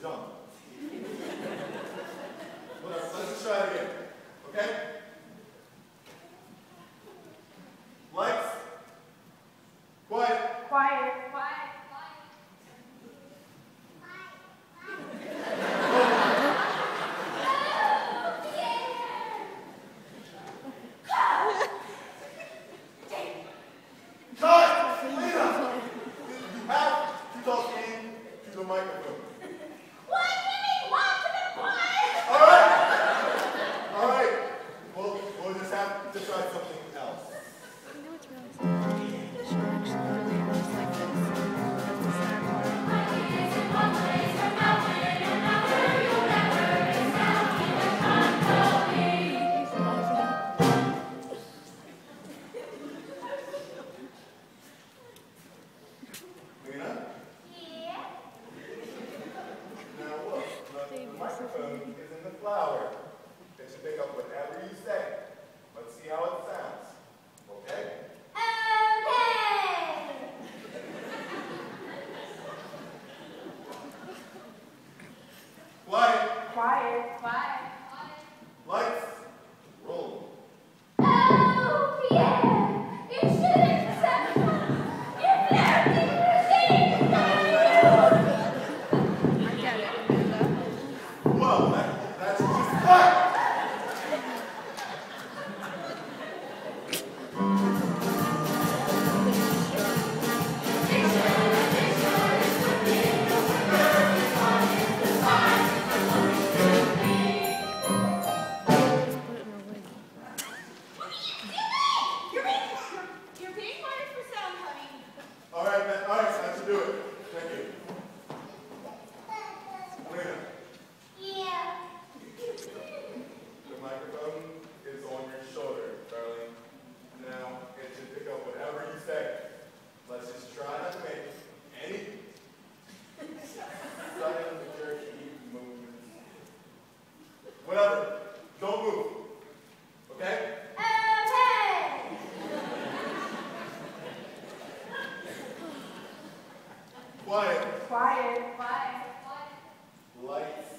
dumb. Whatever, let's just try it again, okay? Lights. Quiet. Quiet. Cut! Lena! You have to talk into the microphone. Why can't we walk to the quiet? All right. We'll just have to try something else. You know what's really sad? She actually really looks like this. That's the sad part. Lena? Yeah. Now look, the microphone is in the flower. It should pick up whatever you say. Let's see how it sounds. Okay? Okay. Quiet. Quiet. Lights. Roll. Oh, yeah. You should accept if everything is I get it, Amanda. Whoa, that's just cut! You're being fired for sound cutting. All right, man. All right, that should do it. Thank you. Lena, Yeah. the microphone is on your shoulder, darling. Now, it should pick up whatever you say. Let's just try not to make any sudden jerky movements. Whatever. Don't move. Okay? Okay. Quiet. Quiet. Lights.